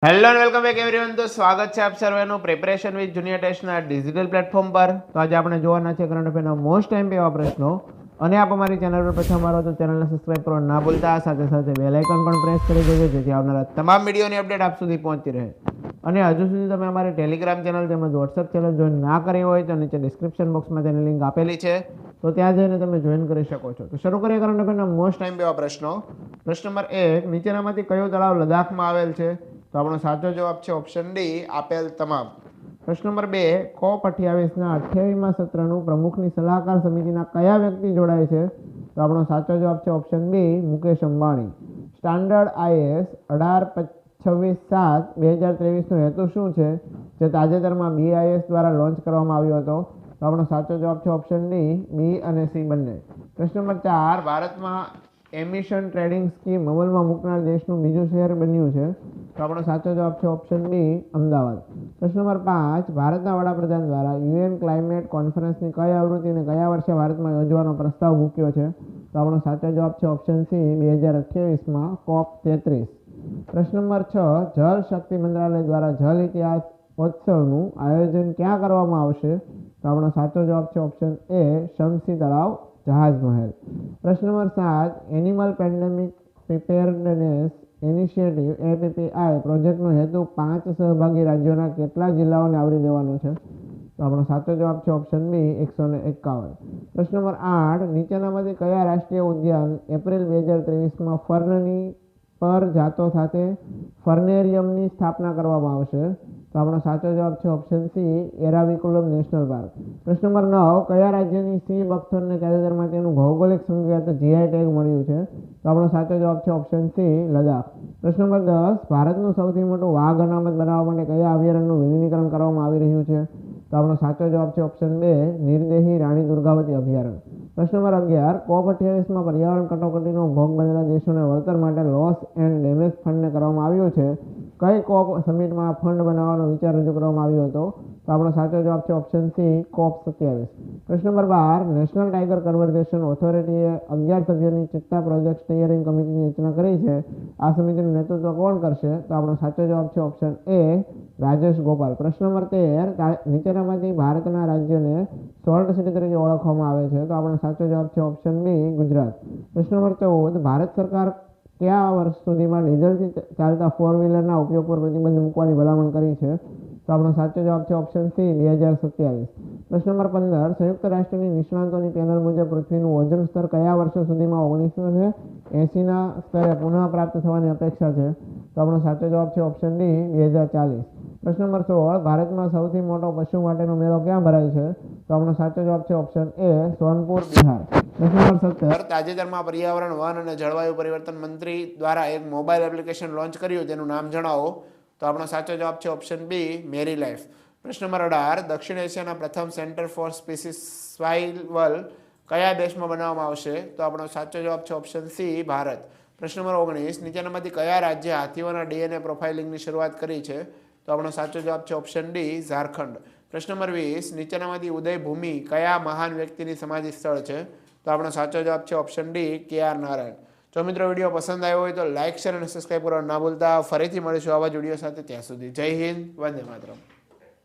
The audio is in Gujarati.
Hello and welcome back everyone. તો સ્વાગત છે આપ સર્વેનું પ્રિપેરેશન વિથ જુનિયર ટેસ્ટના ડિજિટલ પ્લેટફોર્મ પર। તો આજે આપણે જોવાના છે કરંટ અફેરના મોસ્ટ ટાઈમ એવા પ્રશ્નો। અને આપ અમારી ચેનલ પર પ્રથમ વાર હો તો ચેનલને સબસ્ક્રાઇબ કરવા ના ભૂલતા, સાથે સાથે બેલ આઇકન પણ પ્રેસ કરી દેજો જેથી આવનારા તમામ વિડીયોની અપડેટ આપ સુધી પહોંચતી રહે। અને હજુ સુધી તમે અમારી ટેલિગ્રામ ચેનલ તેમજ વોટ્સઅપ ચેનલ જોઈન ના કરી હોય તો નીચે ડિસ્ક્રિપ્શન બોક્સમાં તેની લિંક આપેલી છે, તો ત્યાં જઈને તમે જોઈન કરી શકો છો। તો શરૂ કરીએ કરંટ અફેરના મોસ્ટ ટાઈમ એવા પ્રશ્નો। પ્રશ્ન નંબર 1, નીચેનામાંથી કયો તળાવ લદ્દાખમાં આવેલ છે? તો આપણો સાચો જવાબ છે ઓપ્શન ડી, આપેલ તમામ। પ્રશ્ન નંબર 2, COP 28ના 28મા સત્રનું પ્રમુખની સલાહકાર સમિતિના કયા વ્યક્તિ જોડાય છે? તો આપણો સાચો જવાબ છે option B, Mukesh Ambani. Standard IAS 1826/7/2023નો હેતુ શું છે, જે તાજેતરમાં BIS દ્વારા લોન્ચ કરવામાં આવ્યો હતો? તો આપણો સાચો જવાબ છે ઓપ્શન ડી, બી અને સી બંને। પ્રશ્ન નંબર 4, ભારતમાં એમિશન ટ્રેડિંગ સ્કીમ અમલમાં મૂકનાર દેશનું બીજું શહેર બન્યું છે? તો આપણો સાચો જવાબ છે ઓપ્શન બી, અમદાવાદ। પ્રશ્ન નંબર 5, ભારતના વડાપ્રધાન દ્વારા UN ક્લાઇમેટ કોન્ફરન્સની કઈ આવૃત્તિને કયા વર્ષે ભારતમાં યોજવાનો પ્રસ્તાવ મૂક્યો છે? તો આપણો સાચો જવાબ છે ઓપ્શન સી, 2028માં COP 33। પ્રશ્ન નંબર 6, જળ શક્તિ મંત્રાલય દ્વારા જલ ઇતિહાસ મહોત્સવનું આયોજન ક્યાં કરવામાં આવશે? તો આપણો સાચો જવાબ છે ઓપ્શન એ, શમસી તળાવ, જહાજ મહેલ। પ્રશ્ન number 7, animal pandemic preparedness initiative APPI પ્રોજેક્ટનો હેતુ 5 સહભાગી રાજ્યોના કેટલા જિલ્લાઓને આવરી લેવાનો છે? તો આપણો સાચો જવાબ છે ઓપ્શન બી, 151। પ્રશ્ન નંબર 8, નીચેનામાંથી કયા રાષ્ટ્રીય ઉદ્યાન એપ્રિલ 2023માં ફર્નની પર જાતો સાથે ફર્નેરિયમની સ્થાપના કરવામાં આવશે? તો આપણો સાચો જવાબ છે option C, Eravikulam national park. પ્રશ્ન નંબર 9, કયા રાજ્યની સિંહ બકથ્રોનને તાજેતરમાં તેનું ભૌગોલિક સંકેત GI ટેગ મળ્યું છે? તો આપણો સાચો જવાબ છે ઓપ્શન સી, લદ્દાખ। પ્રશ્ન નંબર 10, ભારતનું સૌથી મોટું વાઘ અનામત બનાવવા માટે કયા અભયારણ્યનું વિલીનીકરણ કરવામાં આવી રહ્યું છે? તો આપણો સાચો જવાબ છે ઓપ્શન બે, નિર્દેહી રાણી દુર્ગાવતી અભયારણ્ય। પ્રશ્ન નંબર 11, COP 28માં પર્યાવરણ કટોકટીનો ભોગ બનેલા દેશોને વળતર માટે લોસ એન્ડ ડેમેજ ફંડને કરવામાં આવ્યું છે? કઈ COP સમિટમાં ફંડ બનાવવાનો વિચાર રજૂ કરવામાં આવ્યો હતો? તો આપણો સાચો જવાબ છે ઓપ્શન સી, COP 27। પ્રશ્ન નંબર 12, નેશનલ ટાઈગર કન્ઝર્વેશન ઓથોરિટીએ 11 સભ્યોની ચિત્તા પ્રોજેક્ટ સ્ટીયરિંગ કમિટીની રચના કરી છે। આ સમિતિનું નેતૃત્વ કોણ કરશે? તો આપણો સાચો જવાબ છે ઓપ્શન એ, રાજેશ ગોપાલ। પ્રશ્ન નંબર 13, નીચેનામાંથી ભારતના રાજ્યને સોલ્ટ સિટી તરીકે ઓળખવામાં આવે છે? તો આપણો સાચો જવાબ છે ઓપ્શન બી, ગુજરાત। પ્રશ્ન નંબર 14, ભારત સરકાર કયા વર્ષ સુધીમાં ડીઝલથી ચાલતા 4 વ્હીલરના ઉપયોગ પર પ્રતિબંધ મૂકવાની ભલામણ કરી છે? તો આપણો સાચો જવાબ છે ઓપ્શન સી, 2027। પ્રશ્ન નંબર 15, સંયુક્ત રાષ્ટ્રની નિષ્ણાતોની પેનલ મુજબ પૃથ્વીનું ઓઝોન સ્તર કયા વર્ષો સુધીમાં 1980ના સ્તરે પુનઃ પ્રાપ્ત થવાની અપેક્ષા છે? તો આપણો સાચો જવાબ છે ઓપ્શન ડી, 2040। પ્રશ્ન નંબર 16, ભારતમાં સૌથી મોટો પશુ માટેનો મેળો ક્યાં ભરાય છે? તો આપણો સાચો જવાબ છે ઓપ્શન એ, સોનપુર, બિહાર। પ્રશ્ન નંબર 17, તાજેતરમાં પર્યાવરણ, વન અને જળવાયુ પરિવર્તન મંત્રી દ્વારા એક મોબાઈલ એપ્લિકેશન લોન્ચ કર્યું, તેનું નામ જણાવો? તો આપણો સાચો જવાબ છે ઓપ્શન બી, મેરી લાઈફ। પ્રશ્ન નંબર 18, દક્ષિણ એશિયાના પ્રથમ સેન્ટર ફોર સ્પીસીસ સર્વાઇવલ કયા દેશમાં બનાવવામાં આવશે? તો આપણો સાચો જવાબ છે ઓપ્શન સી, ભારત। પ્રશ્ન નંબર 19, નીચેનામાંથી કયા રાજ્ય હાથીઓના DNA પ્રોફાઇલિંગની શરૂઆત કરી છે? તો આપણો સાચો જવાબ છે ઓપ્શન ડી, ઝારખંડ। પ્રશ્ન નંબર 20, નીચેનામાંથી ઉદયભૂમિ કયા મહાન વ્યક્તિની સમાધિ સ્થળ છે? તો આપણો સાચો જવાબ છે ઓપ્શન ડી, KR નારાયણ। જો મિત્રો વિડીયો પસંદ આવ્યો હોય તો લાઇક, શેર અને સબસ્ક્રાઈબ કરવા ના ભૂલતા। ફરીથી મળીશું આવા જ વિડીયો સાથે, ત્યાં સુધી જય હિન્દ, વંદે માતરમ।